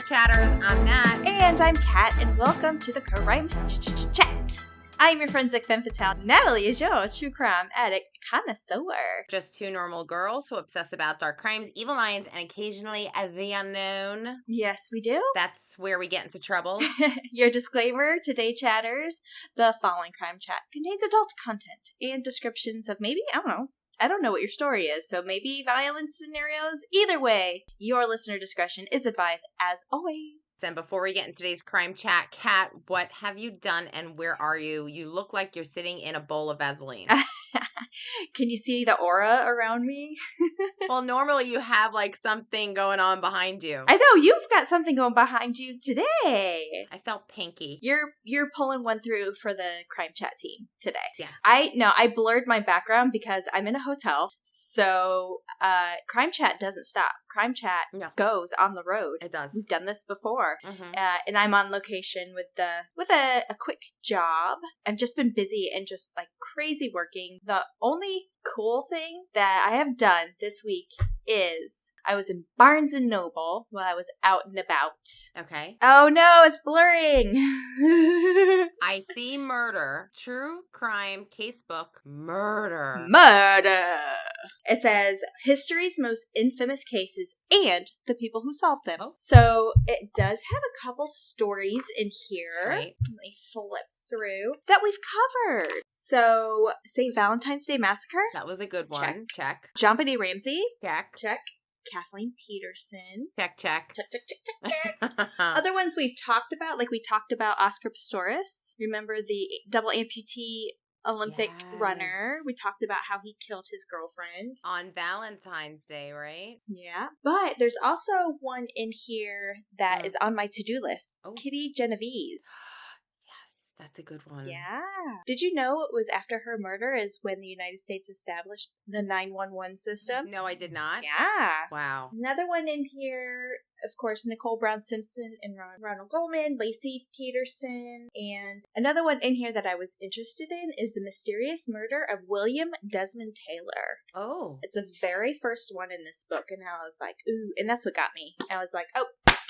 Chatters. I'm Nat. And I'm Kat, and welcome to the CrimeChat. I'm your forensic femme fatale. Natalie is your true crime addict connoisseur. Just two normal girls who obsess about dark crimes, evil minds, and occasionally the unknown. Yes, we do. That's where we get into trouble. Your disclaimer, today, chatters, the following crime chat contains adult content and descriptions of maybe, I don't know what your story is, so maybe violent scenarios. Either way, your listener discretion is advised as always. And before we get into today's crime chat, Kat, what have you done and where are you? You look like you're sitting in a bowl of Vaseline. Can you see the aura around me? Well, normally you have like something going on behind you. I know, you've got something going behind you today. I felt pinky. You're pulling one through for the crime chat team today. Yeah. I blurred my background because I'm in a hotel. So crime chat doesn't stop. Crime chat goes on the road. It does. We've done this before. Mm-hmm. And I'm on location with a quick job. I've just been busy and just like crazy working. The only cool thing that I have done this week is I was in Barnes & Noble while I was out and about. Okay. Oh no, it's blurring. I see murder. True crime casebook. Murder. It says history's most infamous cases and the people who solved them. Oh. So it does have a couple stories in here. Right. Let me flip through that we've covered. So St. Valentine's Day Massacre. That was a good one. Check. John B. Ramsey. Check. Check. Kathleen Peterson. Check. Check, check, check, check, check. Other ones we've talked about, like we talked about Oscar Pistorius. Remember the double amputee Olympic runner? We talked about how he killed his girlfriend. On Valentine's Day, right? Yeah. But there's also one in here that is on my to-do list. Oh. Kitty Genovese. That's a good one. Yeah. Did you know it was after her murder is when the United States established the 911 system? No, I did not. Yeah. Wow. Another one in here, of course, Nicole Brown Simpson and Ronald Goldman, Lacey Peterson, and another one in here that I was interested in is the mysterious murder of William Desmond Taylor. Oh. It's the very first one in this book, and I was like, ooh, and that's what got me. I was like, oh,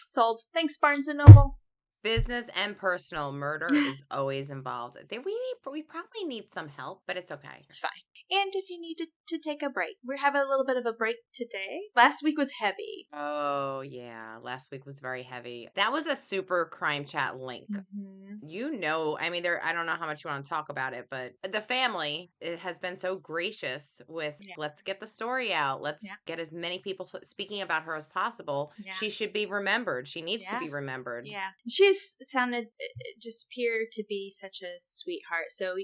sold. Thanks, Barnes & Noble. Business and personal murder is always involved. We probably need some help, but it's okay. It's fine. And if you need to take a break, we're having a little bit of a break today. Last week was heavy. Oh, yeah. Last week was very heavy. That was a super crime chat link. Mm-hmm. You know, I mean, I don't know how much you want to talk about it, but the family has been so gracious with let's get the story out. Let's get as many people speaking about her as possible. Yeah. She should be remembered. She needs to be remembered. Yeah. Just appeared to be such a sweetheart. So,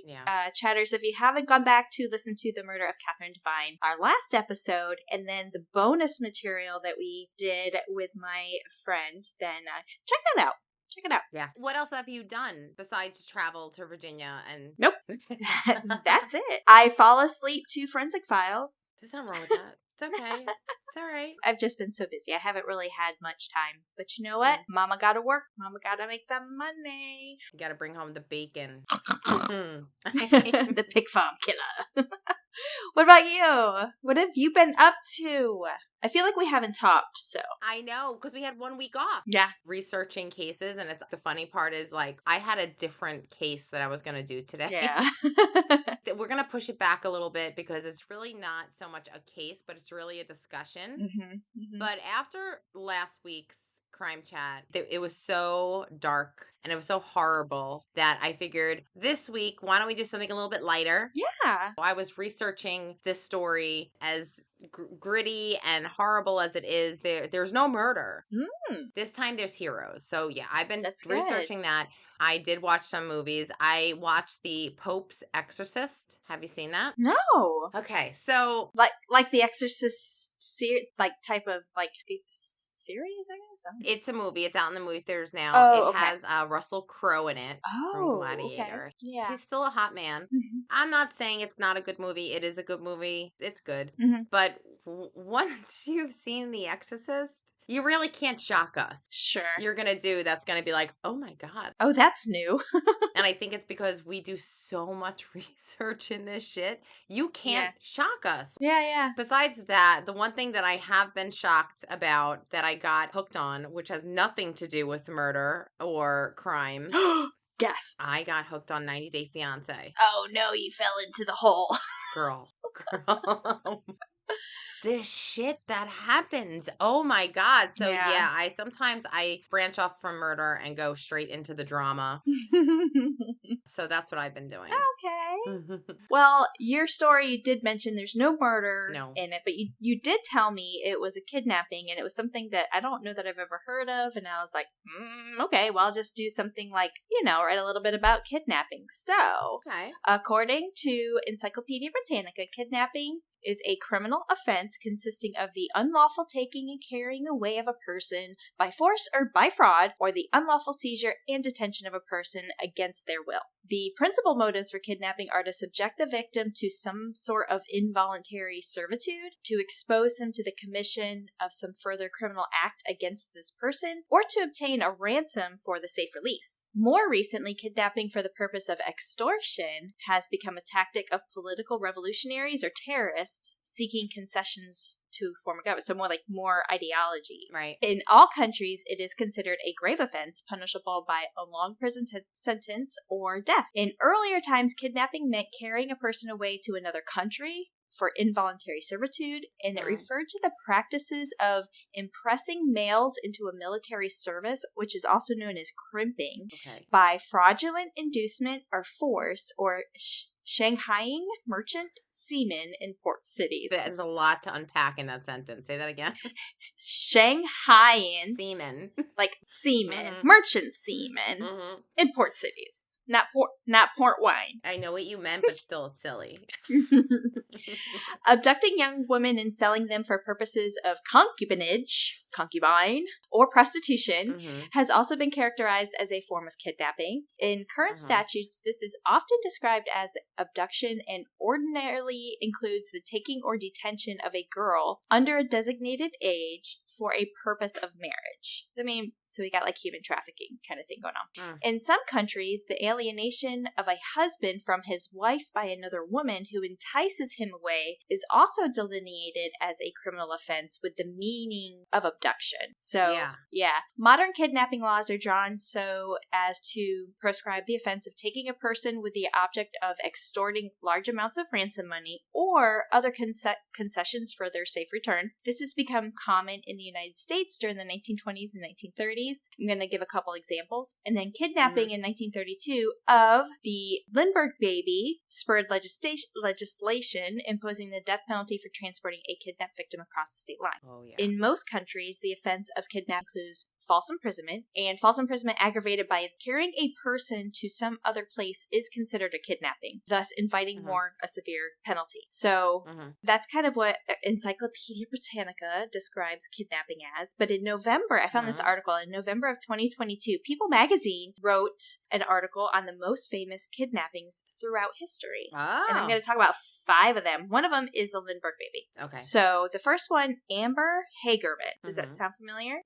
chatters, if you haven't gone back to listen to The Murder of Catherine Devine, our last episode, and then the bonus material that we did with my friend, then check that out. Check it out. Yeah. What else have you done besides travel to Virginia and... Nope. That's it. I fall asleep to Forensic Files. There's nothing wrong with that. It's okay. It's all right. I've just been so busy. I haven't really had much time. But you know what? Mama gotta work. Mama gotta make that money. You gotta bring home the bacon. The pig farm killer. What about you? What have you been up to? I feel like we haven't talked, so. I know, because we had 1 week off. Yeah. Researching cases, and the funny part is, like, I had a different case that I was going to do today. Yeah. We're going to push it back a little bit because it's really not so much a case, but it's really a discussion. Mm-hmm. Mm-hmm. But after last week's crime chat, it was so dark and it was so horrible that I figured this week, why don't we do something a little bit lighter? Yeah. I was researching this story as gritty and horrible as it is. There's no murder. This time there's heroes. So yeah, I've been researching that. I did watch some movies. I watched The Pope's Exorcist. Have you seen that? No. Okay, so like The Exorcist type of series, I guess. It's a movie. It's out in the movie theaters now. Oh, it has Russell Crowe in it from Gladiator. Okay. Yeah. He's still a hot man. Mm-hmm. I'm not saying it's not a good movie. It is a good movie. It's good. Mm-hmm. But once you've seen The Exorcist, You really can't shock us. Sure. You're going to do that's going to be like, oh my God. Oh, that's new. And I think it's because we do so much research in this shit. You can't shock us. Yeah. Besides that, the one thing that I have been shocked about that I got hooked on, which has nothing to do with murder or crime. Gasp. I got hooked on 90 Day Fiancé. Oh no, you fell into the hole. Girl. This shit that happens. Oh my God. So yeah, sometimes I branch off from murder and go straight into the drama. So that's what I've been doing. Okay. Well, your story, you did mention there's no murder in it, but you did tell me it was a kidnapping, and it was something that I don't know that I've ever heard of, and I was like, okay, well, I'll just do something like, write a little bit about kidnapping. So, according to Encyclopedia Britannica, kidnapping is a criminal offense consisting of the unlawful taking and carrying away of a person by force or by fraud, or the unlawful seizure and detention of a person against their will. The principal motives for kidnapping are to subject the victim to some sort of involuntary servitude, to expose him to the commission of some further criminal act against this person, or to obtain a ransom for the safe release. More recently, kidnapping for the purpose of extortion has become a tactic of political revolutionaries or terrorists seeking concessions to form a government. So more ideology. Right. In all countries, it is considered a grave offense, punishable by a long prison sentence or death. In earlier times, kidnapping meant carrying a person away to another country for involuntary servitude, and it referred to the practices of impressing males into a military service, which is also known as crimping, by fraudulent inducement or force, or Shanghaiing merchant seamen in port cities. There's a lot to unpack in that sentence. Say that again. Shanghaiing seamen, like seamen, merchant seamen in port cities. Not port wine. I know what you meant, but still it's silly. Abducting young women and selling them for purposes of concubine, or prostitution has also been characterized as a form of kidnapping. In current statutes, this is often described as abduction and ordinarily includes the taking or detention of a girl under a designated age for a purpose of marriage. So we got like human trafficking kind of thing going on. In some countries, the alienation of a husband from his wife by another woman who entices him away is also delineated as a criminal offense with the meaning of abduction. So, modern kidnapping laws are drawn so as to prescribe the offense of taking a person with the object of extorting large amounts of ransom money or other concessions for their safe return. This has become common in the United States during the 1920s and 1930s. I'm going to give a couple examples. And then kidnapping in 1932 of the Lindbergh baby spurred legislation imposing the death penalty for transporting a kidnapped victim across the state line. Oh, yeah. In most countries, the offense of kidnapping includes false imprisonment, and false imprisonment aggravated by carrying a person to some other place is considered a kidnapping, thus inviting a severe penalty. So that's kind of what Encyclopedia Britannica describes kidnapping as. But in November, I found this article, in November of 2022, People magazine wrote an article on the most famous kidnappings throughout history. Oh. And I'm going to talk about 5 of them. One of them is the Lindbergh baby. Okay. So the first one, Amber Hagerman. Does that sound familiar?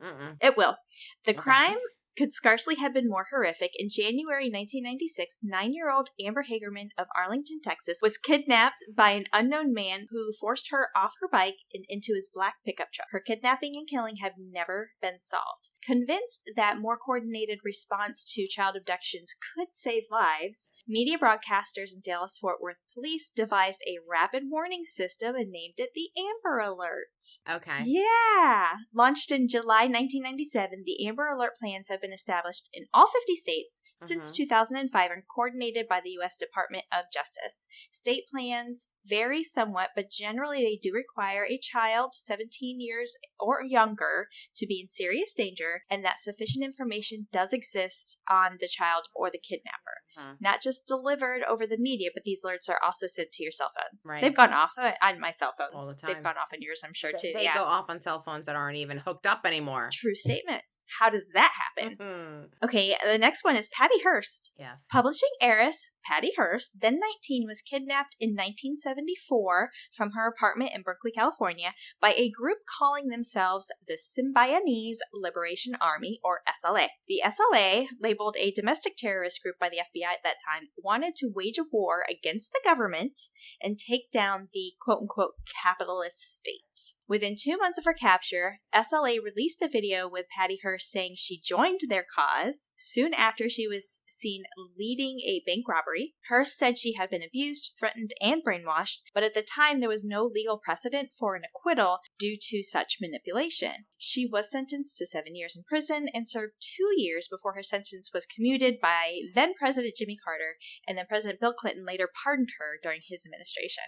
It will. The crime could scarcely have been more horrific. In January 1996, 9-year-old Amber Hagerman of Arlington, Texas, was kidnapped by an unknown man who forced her off her bike and into his black pickup truck. Her kidnapping and killing have never been solved. Convinced that more coordinated response to child abductions could save lives, media broadcasters and Dallas-Fort Worth police devised a rapid warning system and named it the Amber Alert. Okay. Yeah. Launched in July 1997, the Amber Alert plans have been established in all 50 states since 2005 and coordinated by the U.S. Department of Justice. State plans vary somewhat, but generally they do require a child 17 years or younger to be in serious danger, and that sufficient information does exist on the child or the kidnapper. Not just delivered over the media, but these alerts are also sent to your cell phones. Right. They've gone off on my cell phone. All the time. They've gone off on yours, I'm sure, too. They go off on cell phones that aren't even hooked up anymore. True statement. How does that happen? Okay, the next one is Patty Hearst. Yes. Publishing heiress Patty Hearst, then 19, was kidnapped in 1974 from her apartment in Berkeley, California, by a group calling themselves the Symbionese Liberation Army, or SLA. The SLA, labeled a domestic terrorist group by the FBI at that time, wanted to wage a war against the government and take down the quote-unquote capitalist state. Within 2 months of her capture, SLA released a video with Patty Hearst saying she joined their cause. Soon after, she was seen leading a bank robbery. Hearst said she had been abused, threatened, and brainwashed, but at the time there was no legal precedent for an acquittal due to such manipulation. She was sentenced to 7 years in prison and served 2 years before her sentence was commuted by then-President Jimmy Carter, and then President Bill Clinton later pardoned her during his administration.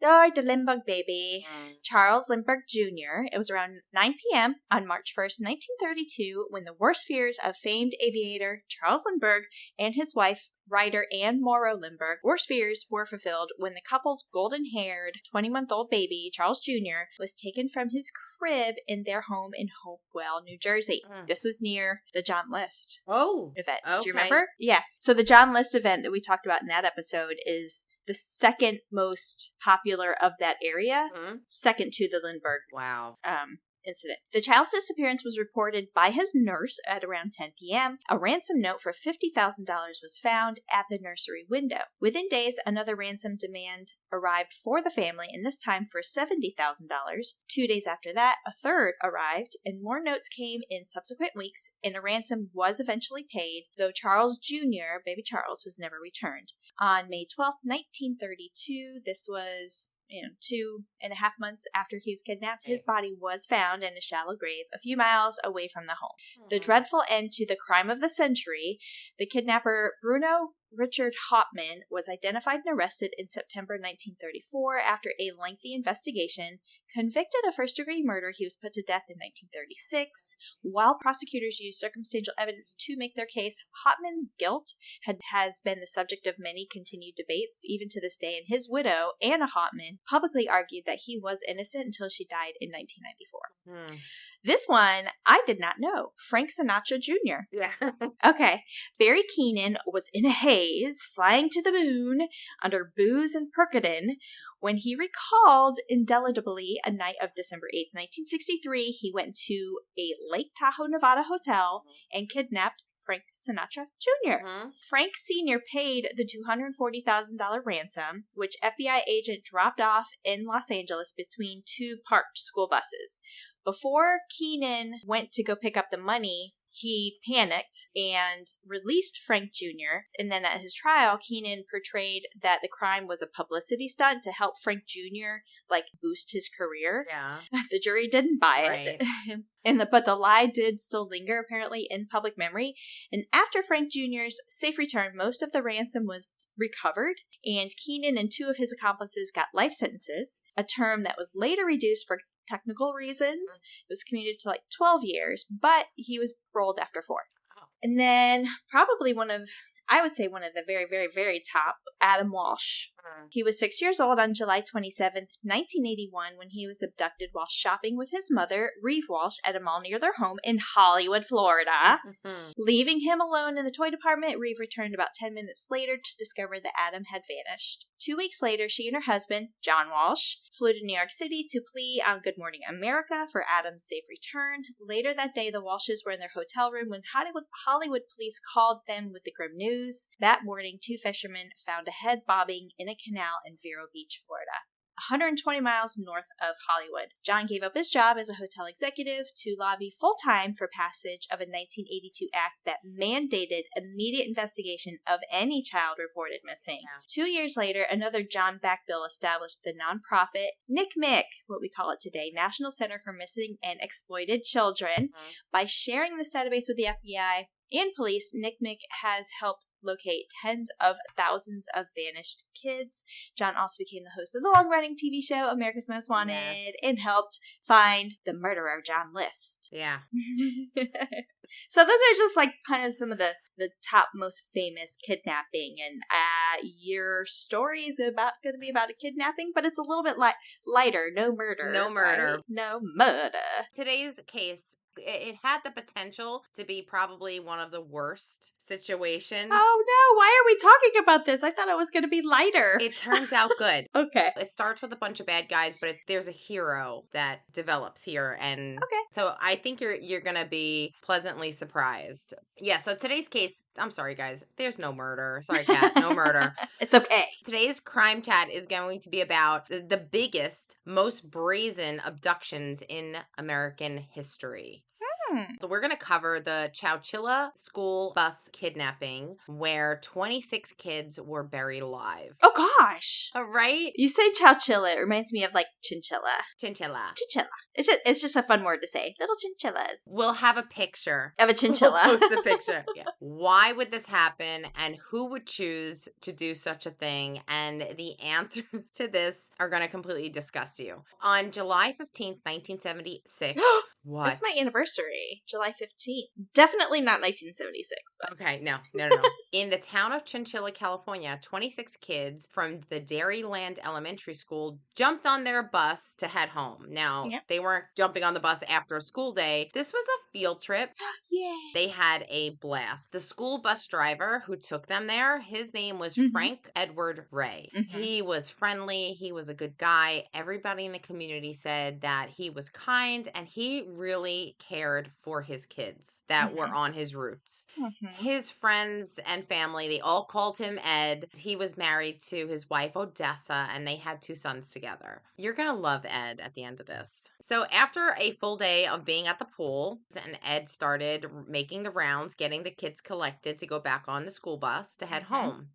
Oh, the Lindbergh baby. Charles Lindbergh Jr. It was around 9 p.m. on March 1st, 1932, when the worst fears of famed aviator Charles Lindbergh and his wife, writer Anne Morrow Lindbergh, worst fears were fulfilled when the couple's golden-haired 20-month-old baby, Charles Jr., was taken from his crib in their home in Hopewell, New Jersey. This was near the John List event. Okay. Do you remember? Yeah. So the John List event that we talked about in that episode is the second most popular of that area, second to the Lindbergh incident. The child's disappearance was reported by his nurse at around 10 p.m. A ransom note for $50,000 was found at the nursery window. Within days, another ransom demand arrived for the family, and this time for $70,000. 2 days after that, a third arrived, and more notes came in subsequent weeks, and a ransom was eventually paid, though Charles Jr., baby Charles, was never returned. On May 12, 1932, this was 2.5 months after he was kidnapped, his body was found in a shallow grave a few miles away from the home. The dreadful end to the crime of the century, the kidnapper Bruno Richard Hauptmann was identified and arrested in September 1934 after a lengthy investigation. Convicted of first-degree murder, he was put to death in 1936. While prosecutors used circumstantial evidence to make their case, Hauptmann's guilt has been the subject of many continued debates, even to this day, and his widow, Anna Hauptmann, publicly argued that he was innocent until she died in 1994. This one, I did not know. Frank Sinatra Jr. Yeah. Okay. Barry Keenan was in a haze, flying to the moon under booze and Percodan, when he recalled indelibly a night of December 8th, 1963, he went to a Lake Tahoe, Nevada hotel and kidnapped Frank Sinatra Jr. Frank Sr. paid the $240,000 ransom, which FBI agent dropped off in Los Angeles between two parked school buses. Before Keenan went to go pick up the money, he panicked and released Frank Jr. And then at his trial, Keenan portrayed that the crime was a publicity stunt to help Frank Jr. boost his career. Yeah. The jury didn't buy it. But the lie did still linger, apparently, in public memory. And after Frank Jr.'s safe return, most of the ransom was recovered, and Keenan and 2 of his accomplices got life sentences, a term that was later reduced for technical reasons. It was commuted to 12 years, but he was paroled after 4. And then probably one of the very, very, very top, Adam Walsh. He was 6 years old on July 27th, 1981, when he was abducted while shopping with his mother, Reeve Walsh, at a mall near their home in Hollywood, Florida. Leaving him alone in the toy department, Reeve returned about 10 minutes later to discover that Adam had vanished. 2 weeks later, she and her husband, John Walsh, flew to New York City to plea on Good Morning America for Adam's safe return. Later that day, the Walshes were in their hotel room when Hollywood police called them with the grim news. That morning, 2 fishermen found a head bobbing in a canal in Vero Beach, Florida, 120 miles north of Hollywood. John gave up his job as a hotel executive to lobby full-time for passage of a 1982 act that mandated immediate investigation of any child reported missing. 2 years later, another John-backed bill established the nonprofit NCMEC, what we call it today, National Center for Missing and Exploited Children. By sharing this database with the FBI and police, NCMEC has helped locate tens of thousands of vanished kids. John also became the host of the long-running TV show America's Most Wanted and helped find the murderer, John List. Yeah. So those are just kind of some of the top most famous kidnapping. And your story is going to be about a kidnapping, but it's a little bit lighter. No murder. No murder. Right? No murder. Today's case It had the potential to be probably one of the worst situations. Oh no, why are we talking about this? I thought it was going to be lighter. It turns out good. Okay. It starts with a bunch of bad guys, but there's a hero that develops here, and okay. So I think you're going to be pleasantly surprised. Yeah, so today's case, I'm sorry guys, there's no murder. Sorry Kat, no murder. It's okay. Today's crime chat is going to be about the biggest, most brazen abductions in American history. So we're going to cover the Chowchilla school bus kidnapping where 26 kids were buried alive. Oh gosh. Right? You say Chowchilla, it reminds me of like chinchilla. Chinchilla. Chinchilla. It's just a fun word to say. Little chinchillas. We'll have a picture. Of a chinchilla. We'll post a picture. Yeah. Why would this happen and who would choose to do such a thing? And the answers to this are going to completely disgust you. On July 15th, 1976. What? It's my anniversary, July 15th. Definitely not 1976. But. Okay, no. In the town of Chowchilla, California, 26 kids from the Dairyland Elementary School jumped on their bus to head home. Now, They weren't jumping on the bus after a school day. This was a field trip. Yay. They had a blast. The school bus driver who took them there, his name was Frank Edward Ray. He was friendly. He was a good guy. Everybody in the community said that he was kind and he really cared for his kids that were on his routes. His friends and family, they all called him Ed. He was married to his wife Odessa and they had 2 sons together. You're going to love Ed at the end of this. So after a full day of being at the pool, and Ed started making the rounds, getting the kids collected to go back on the school bus to head home.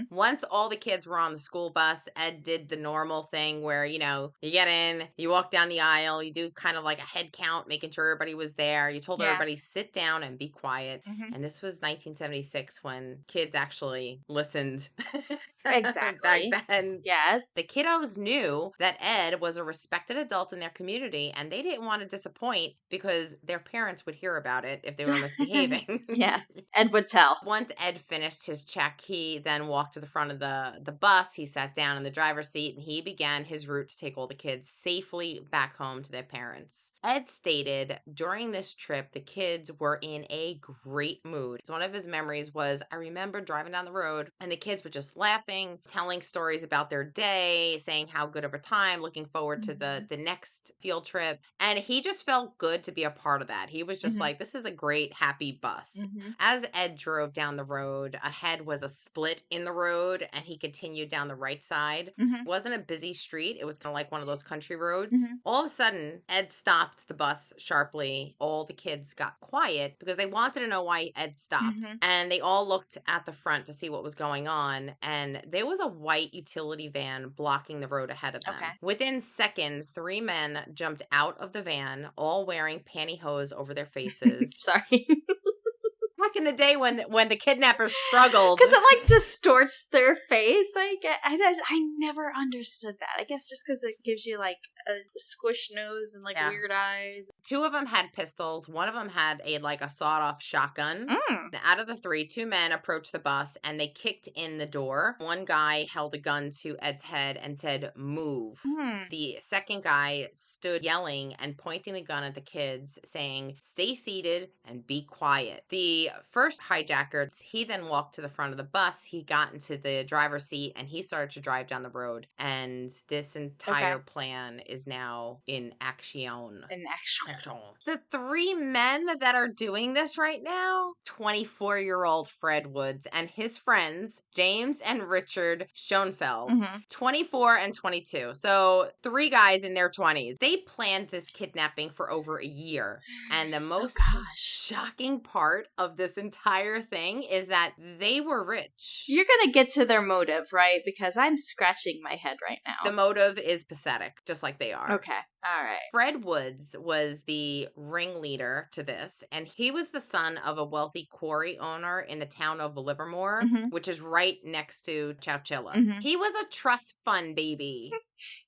Once all the kids were on the school bus, Ed did the normal thing where, you get in, you walk down the aisle, you do kind of like a head count, making sure everybody was there. You told everybody sit down and be quiet. And this was 1976 when kids actually listened. Exactly. Back then. Yes. The kiddos knew that Ed was a respected adult in their community and they didn't want to disappoint because their parents would hear about it if they were misbehaving. Yeah. Ed would tell. Once Ed finished his check, he then walked to the front of the bus. He sat down in the driver's seat and he began his route to take all the kids safely back home to their parents. Ed stated during this trip, the kids were in a great mood. So one of his memories was, I remember driving down the road and the kids were just laughing, telling stories about their day, saying how good of a time, looking forward to the next field trip. And he just felt good to be a part of that. He was just like, this is a great, happy bus. As Ed drove down the road, ahead was a split in the road and he continued down the right side. It wasn't a busy street. It was kind of like one of those country roads. All of a sudden, Ed stopped the bus sharply. All the kids got quiet because they wanted to know why Ed stopped. And they all looked at the front to see what was going on. And there was a white utility van blocking the road ahead of them. Within seconds, 3 men jumped out of the van, all wearing pantyhose over their faces. Sorry. Back in the day when the kidnappers struggled. Because it, distorts their face. I never understood that. I guess just because it gives you, a squish nose and, weird eyes. 2 of them had pistols. One of them had a sawed-off shotgun. Out of the 3, 2 men approached the bus, and they kicked in the door. One guy held a gun to Ed's head and said, move. The second guy stood yelling and pointing the gun at the kids, saying, stay seated and be quiet. The first hijacker, he then walked to the front of the bus. He got into the driver's seat, and he started to drive down the road. And this entire plan is now in action. The 3 men that are doing this right now, 24-year-old Fred Woods and his friends, James and Richard Schoenfeld, 24 and 22. So 3 guys in their 20s. They planned this kidnapping for over a year. And the most shocking part of this entire thing is that they were rich. You're going to get to their motive, right? Because I'm scratching my head right now. The motive is pathetic, just like they are. Okay. All right. Fred Woods was the ringleader to this, and he was the son of a wealthy quarry owner in the town of Livermore, which is right next to Chowchilla. He was a trust fund baby.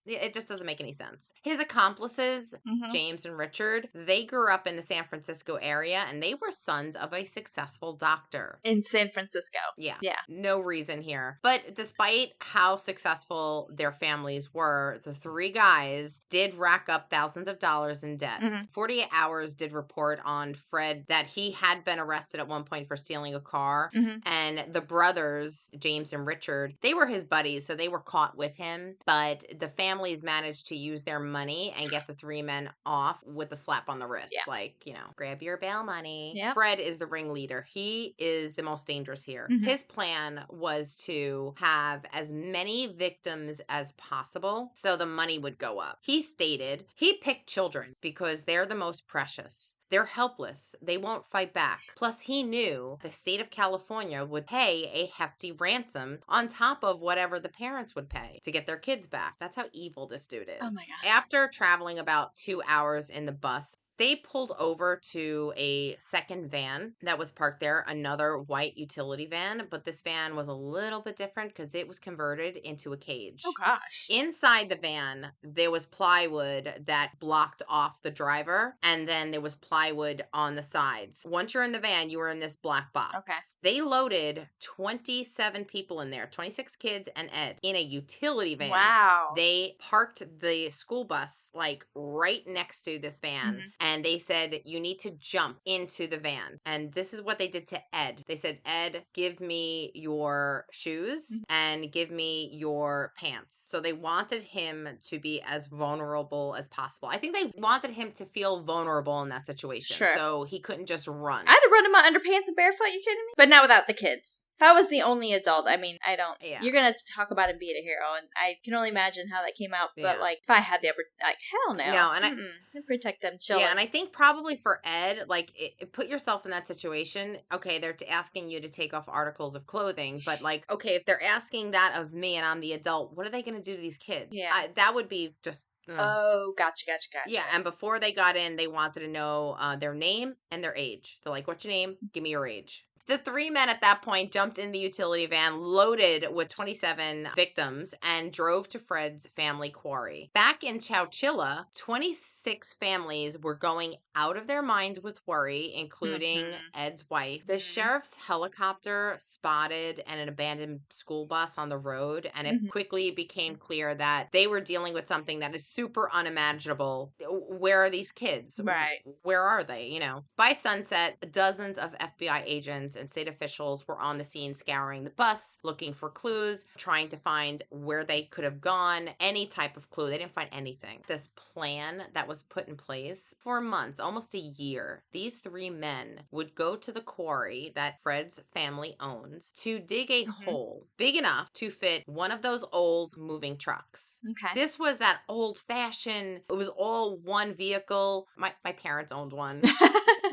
It just doesn't make any sense. His accomplices, James and Richard, they grew up in the San Francisco area, and they were sons of a successful doctor. In San Francisco. Yeah. No reason here. But despite how successful their families were, the 3 guys did rack rack up thousands of dollars in debt. 48 Hours did report on Fred that he had been arrested at one point for stealing a car. And the brothers, James and Richard, they were his buddies, so they were caught with him. But the families managed to use their money and get the three men off with a slap on the wrist. Yeah. Like, you know, grab your bail money. Yep. Fred is the ringleader. He is the most dangerous here. His plan was to have as many victims as possible so the money would go up. He stated he picked children because they're the most precious. They're helpless. They won't fight back. Plus, he knew the state of California would pay a hefty ransom on top of whatever the parents would pay to get their kids back. That's how evil this dude is. Oh my God. After traveling about 2 hours in the bus, they pulled over to a second van that was parked there, another white utility van, but this van was a little bit different because it was converted into a cage. Oh gosh. Inside the van, there was plywood that blocked off the driver, and then there was plywood on the sides. Once you're in the van, you were in this black box. Okay. They loaded 27 people in there, 26 kids and Ed, in a utility van. Wow. They parked the school bus like right next to this van, and they said, you need to jump into the van. And this is what they did to Ed. They said, Ed, give me your shoes and give me your pants. So they wanted him to be as vulnerable as possible. I think they wanted him to feel vulnerable in that situation. Sure. So he couldn't just run. I'd have run in my underpants and barefoot, you kidding me? But not without the kids. If I was the only adult, I mean, I don't. Yeah. You're gonna talk about him being a hero, and I can only imagine how that came out. But like, if I had the like, hell no. No, and I'd protect them children. Yeah, and I think probably for Ed, like, put yourself in that situation. Okay, they're asking you to take off articles of clothing, but like, okay, if they're asking that of me and I'm the adult, what are they going to do to these kids? Yeah, that would be just. Oh, gotcha. Yeah, and before they got in, they wanted to know their name and their age. They're like, what's your name? Give me your age. The three men at that point jumped in the utility van loaded with 27 victims and drove to Fred's family quarry. Back in Chowchilla, 26 families were going out of their minds with worry, including Ed's wife. The sheriff's helicopter spotted an abandoned school bus on the road, and it quickly became clear that they were dealing with something that is super unimaginable. Where are these kids? Right. Where are they? You know, by sunset, dozens of FBI agents and state officials were on the scene scouring the bus, looking for clues, trying to find where they could have gone, any type of clue. They didn't find anything. This plan that was put in place for months, almost a year, these three men would go to the quarry that Fred's family owns to dig a hole big enough to fit one of those old moving trucks. Okay. This was that old fashioned, it was all one vehicle. My parents owned one.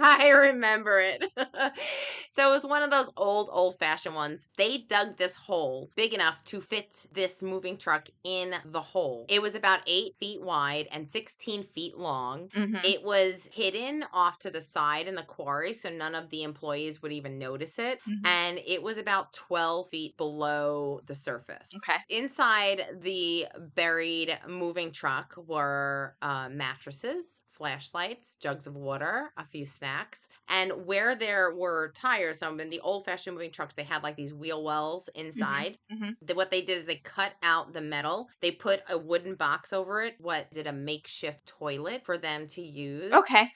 I remember it. So it was one of those old-fashioned ones. They dug this hole big enough to fit this moving truck in the hole. It was about 8 feet wide and 16 feet long. It was hidden off to the side in the quarry, so none of the employees would even notice it. And it was about 12 feet below the surface. Okay. Inside the buried moving truck were mattresses, flashlights, jugs of water, a few snacks, and where there were tires, so in the old-fashioned moving trucks, they had like these wheel wells inside. What they did is they cut out the metal, they put a wooden box over it, a makeshift toilet for them to use. Okay,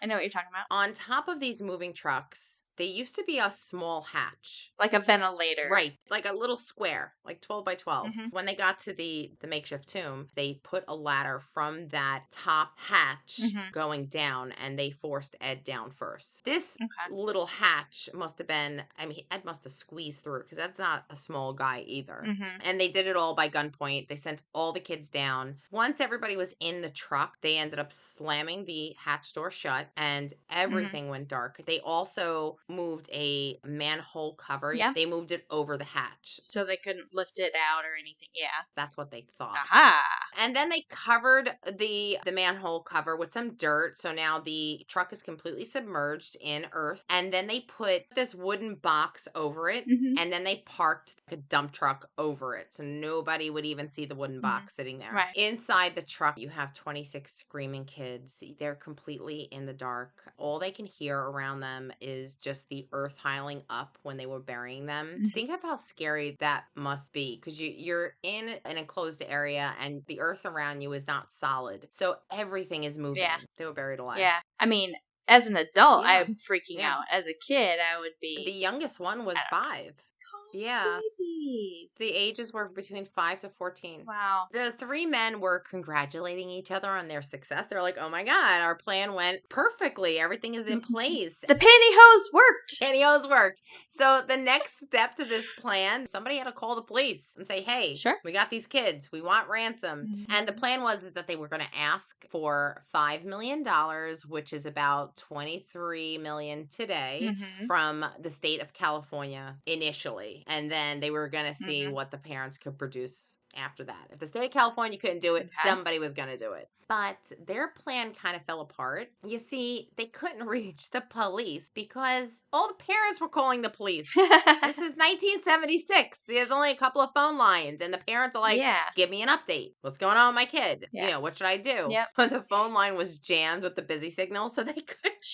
I know what you're talking about. On top of these moving trucks, they used to be a small hatch. Like a ventilator. Right. Like a little square, like 12 by 12. When they got to the makeshift tomb, they put a ladder from that top hatch going down, and they forced Ed down first. This little hatch must have been, Ed must have squeezed through because that's not a small guy either. And they did it all by gunpoint. They sent all the kids down. Once everybody was in the truck, they ended up slamming the hatch door shut, and everything went dark. They also moved a manhole cover. Yeah. They moved it over the hatch. So they couldn't lift it out or anything. Yeah. That's what they thought. Aha. And then they covered the manhole cover with some dirt. So now the truck is completely submerged in earth. And then they put this wooden box over it. And then they parked a dump truck over it. So nobody would even see the wooden box sitting there. Right. Inside the truck, you have 26 screaming kids. They're completely in the dark. All they can hear around them is just the earth piling up when they were burying them. Think of how scary that must be, because you're in an enclosed area and the earth earth around you is not solid. So everything is moving. Yeah. They were buried alive. Yeah. I mean, as an adult, Yeah. I'm freaking out. As a kid, I would be. The youngest one was 5. Yeah. Babies. The ages were between 5 to 14. Wow. The 3 men were congratulating each other on their success. They're like, oh my God, our plan went perfectly. Everything is in place. The pantyhose worked. Pantyhose worked. So the next step to this plan, somebody had to call the police and say, hey, sure, we got these kids. We want ransom. Mm-hmm. And the plan was that they were going to ask for $5 million, which is about $23 million today, from the state of California initially. And then they were going to see what the parents could produce after that. If the state of California couldn't do it, somebody was going to do it. But their plan kind of fell apart. You see, they couldn't reach the police because all the parents were calling the police. This is 1976. There's only a couple of phone lines, and the parents are like, give me an update. What's going on with my kid? Yeah. You know, what should I do? Yep. But the phone line was jammed with the busy signal, so they couldn't.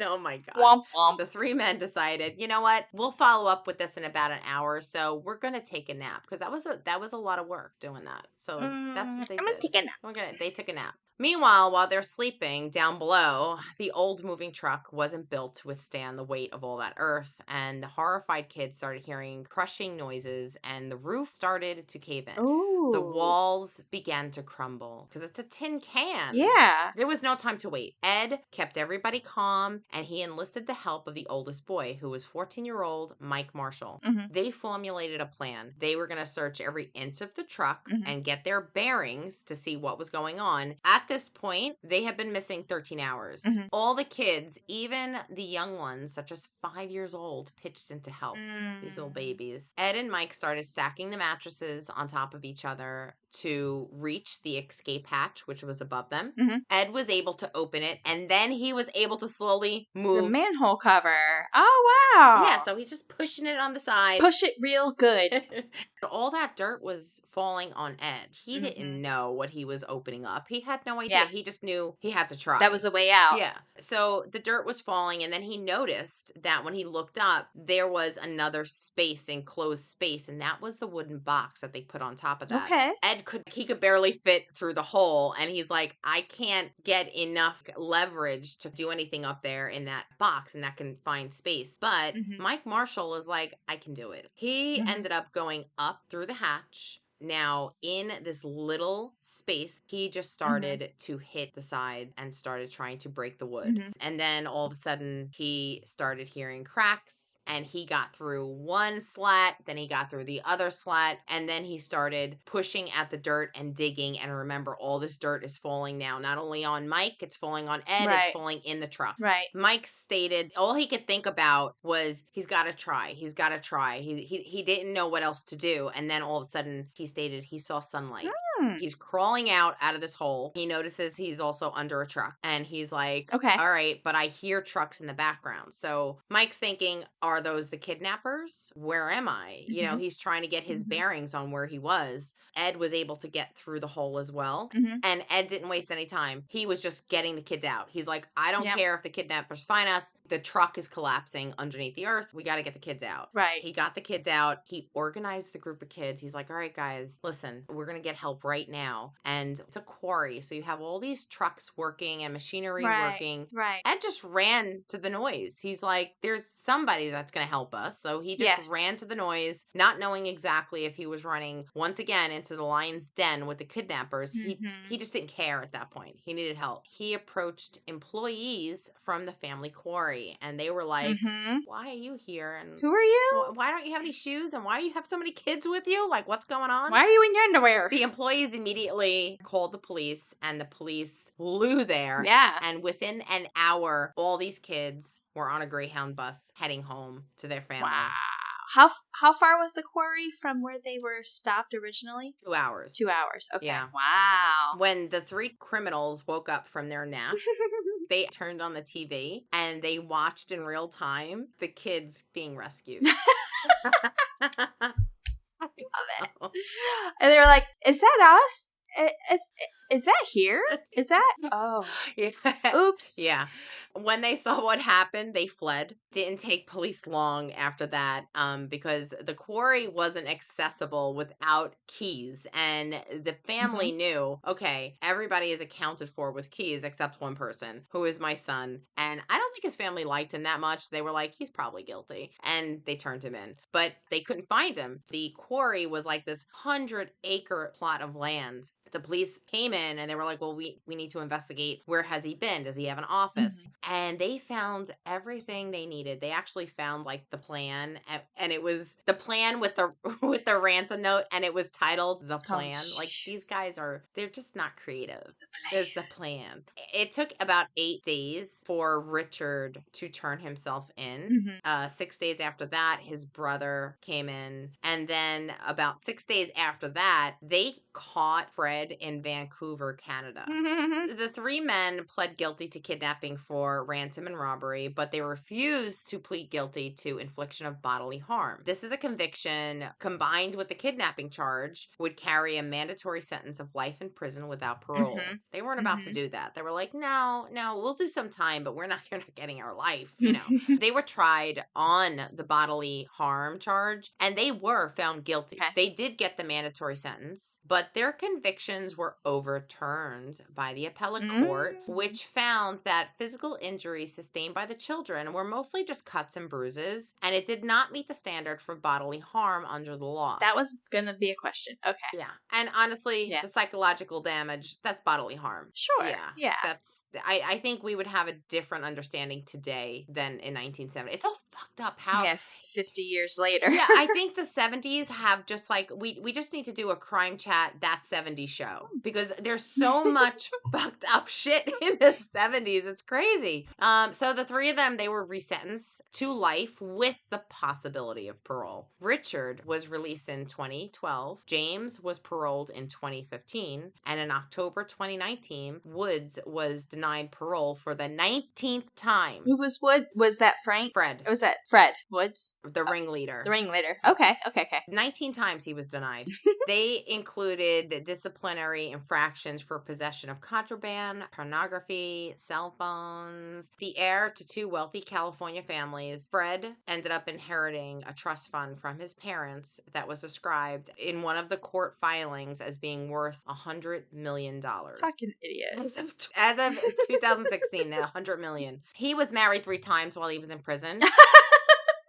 Oh my God. Womp womp. The 3 men decided, you know what? We'll follow up with this in about an hour or so. We're going to take a nap because that was a lot of work doing that. So that's what they did. I'm going to take a nap. They took a nap. Meanwhile, while they're sleeping down below, the old moving truck wasn't built to withstand the weight of all that earth, and the horrified kids started hearing crushing noises, and the roof started to cave in. Ooh. The walls began to crumble because it's a tin can. Yeah. There was no time to wait. Ed kept everybody calm, and he enlisted the help of the oldest boy, who was 14-year-old Mike Marshall. They formulated a plan. They were going to search every inch of the truck and get their bearings to see what was going on. At this point, they had been missing 13 hours. All the kids, even the young ones, such as 5 years old, pitched in to help. These little babies. Ed and Mike started stacking the mattresses on top of each other to reach the escape hatch, which was above them. Ed was able to open it, and then he was able to slowly move the manhole cover. Oh, wow. Yeah, so he's just pushing it on the side. Push it real good. All that dirt was falling on Ed. He didn't know what he was opening up. He had no idea. Yeah. He just knew he had to try. That was the way out. Yeah. So the dirt was falling, and then he noticed that when he looked up, there was another space, enclosed space, and that was the wooden box that they put on top of that. Okay. Ed could barely fit through the hole, and he's like, I can't get enough leverage to do anything up there in that box, in that confined space. But Mike Marshall is like, I can do it. He ended up going up through the hatch. Now, in this little space, he just started to hit the side and started trying to break the wood. And then all of a sudden, he started hearing cracks, and he got through one slat, then he got through the other slat, and then he started pushing at the dirt and digging. And remember, all this dirt is falling now, not only on Mike, it's falling on Ed, it's falling in the truck. Right. Mike stated all he could think about was, he's got to try. He's got to try. He didn't know what else to do. And then all of a sudden, he stated he saw sunlight. He's crawling out of this hole. He notices he's also under a truck, and he's like, okay, all right, but I hear trucks in the background. So Mike's thinking, are those the kidnappers? Where am I? You know, he's trying to get his bearings on where he was. Ed was able to get through the hole as well. And Ed didn't waste any time. He was just getting the kids out. He's like, I don't care if the kidnappers find us. The truck is collapsing underneath the earth. We got to get the kids out. Right. He got the kids out. He organized the group of kids. He's like, all right, guys, listen, we're going to get help right now. And it's a quarry. So you have all these trucks working and machinery working. Right. Ed just ran to the noise. He's like, there's somebody that's going to help us. So he just ran to the noise, not knowing exactly if he was running once again into the lion's den with the kidnappers. He just didn't care at that point. He needed help. He approached employees from the family quarry, and they were like, why are you here? And who are you? Why don't you have any shoes? And why do you have so many kids with you? Like, what's going on? Why are you in your underwear? The employees immediately called the police, and the police flew there. Yeah. And within an hour, all these kids were on a Greyhound bus heading home to their family. Wow. How far was the quarry from where they were stopped originally? 2 hours. 2 hours. Okay. Yeah. Wow. When the 3 criminals woke up from their nap, they turned on the TV and they watched in real time the kids being rescued. I love it. And they were like, is that us? Is that here? Is that? Oh. Yeah. Oops. Yeah. when they saw what happened, they fled. Didn't take police long after that, because the quarry wasn't accessible without keys, and the family knew, okay, everybody is accounted for with keys except one person, who is my son, and I don't think his family liked him that much. They were like, he's probably guilty, and they turned him in, but they couldn't find him. The quarry was like this 100-acre plot of land. The police came in and they were like, well, we need to investigate. Where has he been? Does he have an office? And they found everything they needed. They actually found like the plan, and it was the plan with the with the ransom note, and it was titled The Plan. Like, these guys they're just not creative. It's the plan. It took about 8 days for Richard to turn himself in. 6 days after that, his brother came in. And then about 6 days after that, they caught Fred in Vancouver, Canada. The 3 men pled guilty to kidnapping for ransom and robbery, but they refused to plead guilty to infliction of bodily harm. This is a conviction combined with the kidnapping charge would carry a mandatory sentence of life in prison without parole. They weren't about to do that. They were like, no, we'll do some time, but you're not getting our life, They were tried on the bodily harm charge, and they were found guilty. They did get the mandatory sentence, but their convictions were overturned by the appellate court, which found that physical injuries sustained by the children were mostly just cuts and bruises, and it did not meet the standard for bodily harm under the law. That was gonna be a question. Okay. Yeah. And honestly, the psychological damage, that's bodily harm. Sure. Yeah. I think we would have a different understanding today than in 1970. It's so fucked up how 50 years later. Yeah, I think the 70s have just like we just need to do a crime chat that 70s show, because there's so much fucked up shit in the 70s. It's crazy. So the 3 of them, they were resentenced to life with the possibility of parole. Richard was released in 2012. James was paroled in 2015, and in October 2019, Woods was denied parole for the 19th time. Who was Wood? Was that Frank? Fred. Was that Fred Woods? The ringleader. The ringleader. Okay. 19 times he was denied. They included disciplinary infractions for possession of contraband, pornography, cell phones. The heir to 2 wealthy California families, Fred ended up inheriting a trust fund from his parents that was described in one of the court filings as being worth $100 million. Fucking idiot. As of 2016, $100 million. He was married 3 times while he was in prison.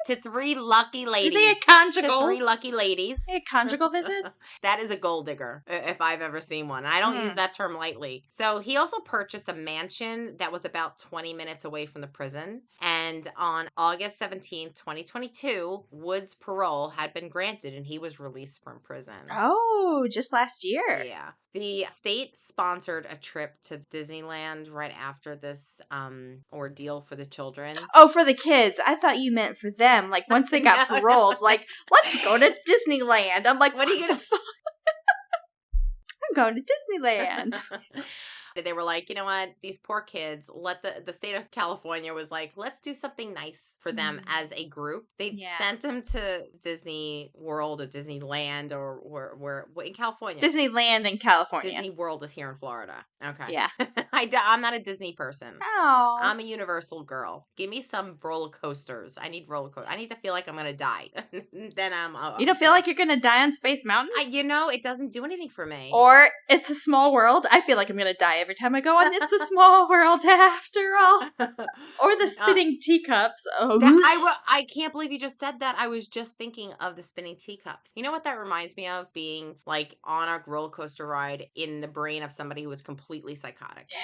To 3 lucky ladies. Did they get conjugals? To 3 lucky ladies. They had conjugal visits? That is a gold digger, if I've ever seen one. I don't use that term lightly. So he also purchased a mansion that was about 20 minutes away from the prison. And on August 17th, 2022, Wood's parole had been granted and he was released from prison. Oh, just last year. Yeah. The state sponsored a trip to Disneyland right after this ordeal for the children. Oh, for the kids. I thought you meant for them. Like, once they got paroled, like, let's go to Disneyland. I'm like, what are you going to fuck? I'm going to Disneyland. They were like, you know what? These poor kids, the state of California was like, let's do something nice for them as a group. They sent them to Disney World or Disneyland or where in California. Disneyland in California. Disney World is here in Florida. Okay. Yeah. I'm not a Disney person. Oh. I'm a Universal girl. Give me some roller coasters. I need roller coasters. I need to feel like I'm going to die. Then I'm... You don't feel like you're going to die on Space Mountain? It doesn't do anything for me. Or It's a Small World. I feel like I'm going to die every time I go on It's a Small World after all. Or the spinning teacups. Oh, I can't believe you just said that. I was just thinking of the spinning teacups. You know what that reminds me of? Being like on a roller coaster ride in the brain of somebody who was completely psychotic. Yeah.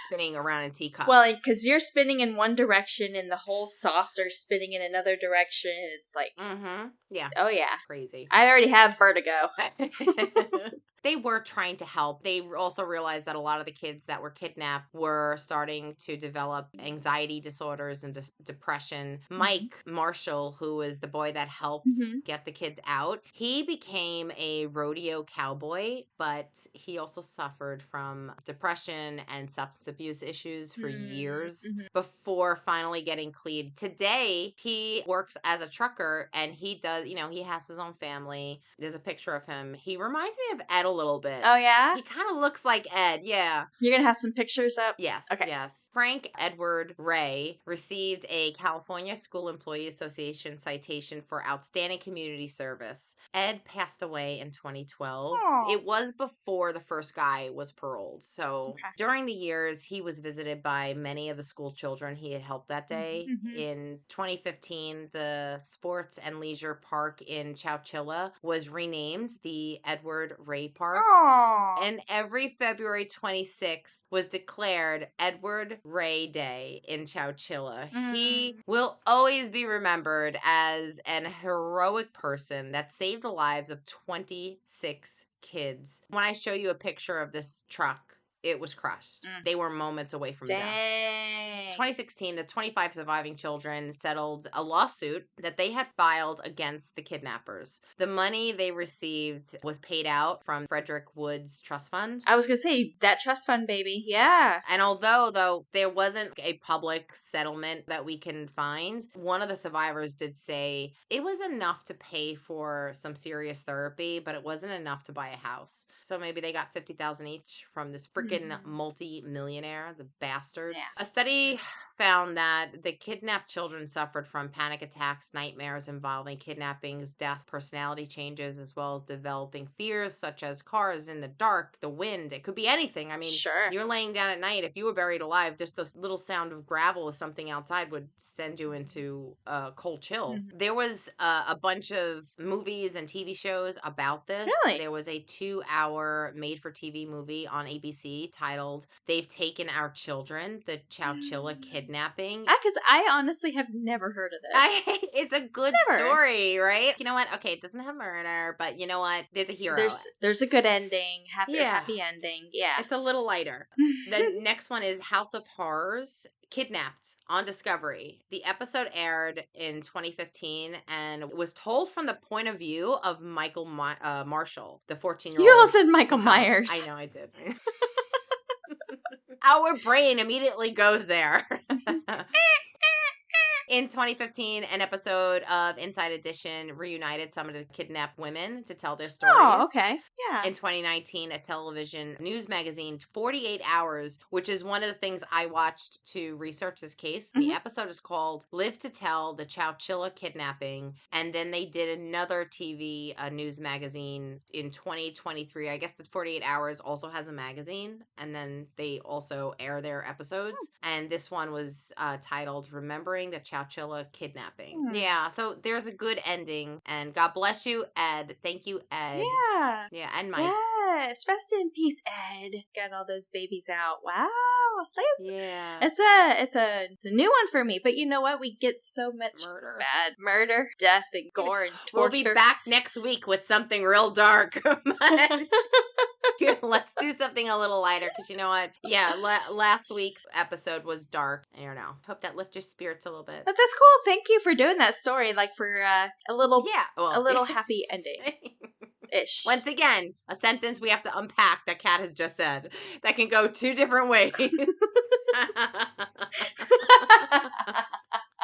Spinning around in teacups. Well, because you're spinning in one direction and the whole saucer's spinning in another direction. It's like... Mm-hmm. Yeah. Oh, yeah. Crazy. I already have vertigo. They were trying to help. They also realized that a lot of the kids that were kidnapped were starting to develop anxiety disorders and depression. Mike Marshall, who was the boy that helped get the kids out, he became a rodeo cowboy, but he also suffered from depression and substance abuse issues for years before finally getting cleared. Today, he works as a trucker and he does, he has his own family. There's a picture of him. He reminds me of a little bit. Oh, yeah? He kind of looks like Ed, yeah. You're going to have some pictures up? Yes, okay. Yes. Frank Edward Ray received a California School Employee Association citation for outstanding community service. Ed passed away in 2012. Aww. It was before the first guy was paroled. So during the years, he was visited by many of the school children he had helped that day. In 2015, the Sports and Leisure Park in Chowchilla was renamed the Edward Ray Park. Aww. And every February 26th was declared Edward Ray Day in Chowchilla. He will always be remembered as an heroic person that saved the lives of 26 kids. When I show you a picture of this truck, it was crushed. They were moments away from death. 2016, the 25 surviving children settled a lawsuit that they had filed against the kidnappers. The money they received was paid out from Frederick Wood's trust fund. I was going to say, that trust fund, baby. Yeah. And although, there wasn't a public settlement that we can find, one of the survivors did say it was enough to pay for some serious therapy, but it wasn't enough to buy a house. So maybe they got $50,000 each from this freaking multi-millionaire, the bastard. Yeah. A study found that the kidnapped children suffered from panic attacks, nightmares involving kidnappings, death, personality changes, as well as developing fears such as cars in the dark, the wind. It could be anything. I mean, you're laying down at night. If you were buried alive, just the little sound of gravel or something outside would send you into a cold chill. There was a bunch of movies and TV shows about this. Really? There was a 2-hour made-for-TV movie on ABC titled They've Taken Our Children, the Chowchilla Kidnapping. Because I honestly have never heard of this. It's a good story, right? You know what? Okay, it doesn't have murder, but you know what? There's a hero. There's a good ending. Happy ending. Yeah. It's a little lighter. The next one is House of Horrors. Kidnapped on Discovery. The episode aired in 2015 and was told from the point of view of Michael Marshall, the 14-year-old. You all said Michael Myers. I know I did. Our brain immediately goes there. In 2015, an episode of Inside Edition reunited some of the kidnapped women to tell their stories. Oh, okay. Yeah. In 2019, a television news magazine, 48 Hours, which is one of the things I watched to research this case. The episode is called Live to Tell, the Chowchilla Kidnapping. And then they did another TV news magazine in 2023. I guess the 48 Hours also has a magazine. And then they also air their episodes. And this one was titled Remembering the Chowchilla Kidnapping. Yeah, so there's a good ending. And God bless you, Ed. Thank you, Ed. Yeah. Yeah, and Mike. Yes. Rest in peace, Ed. Got all those babies out. Wow. Yeah. It's a new one for me. But you know what? We get so much bad murder, death, and gore and torture. We'll be back next week with something real dark. Let's do something a little lighter because you know what? Yeah, last week's episode was dark. I don't know. Hope that lifts your spirits a little bit. But that's cool. Thank you for doing that story. Like for a little happy ending. Ish. Once again, a sentence we have to unpack that Kat has just said that can go 2 different ways.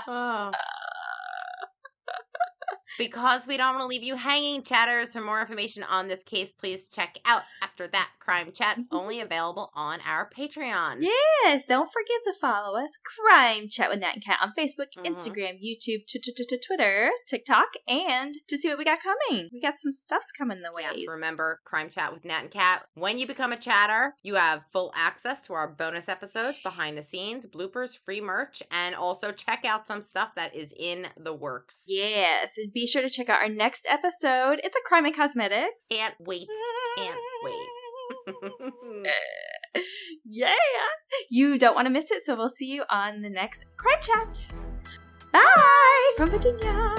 Oh. Because we don't want to leave you hanging, chatters. For more information on this case, please check out After That CrimeChat, only available on our Patreon. Yes, don't forget to follow us, CrimeChat with Nat and Kat on Facebook, Instagram, YouTube, Twitter, TikTok, and to see what we got coming. We got some stuffs coming the way. Yes, remember CrimeChat with Nat and Kat. When you become a chatter, you have full access to our bonus episodes, behind the scenes, bloopers, free merch, and also check out some stuff that is in the works. Yes, and be sure to check out our next episode. It's a Crime and Cosmetics. Can't wait. Yeah. You don't want to miss it, so we'll see you on the next Crime Chat. Bye from Virginia.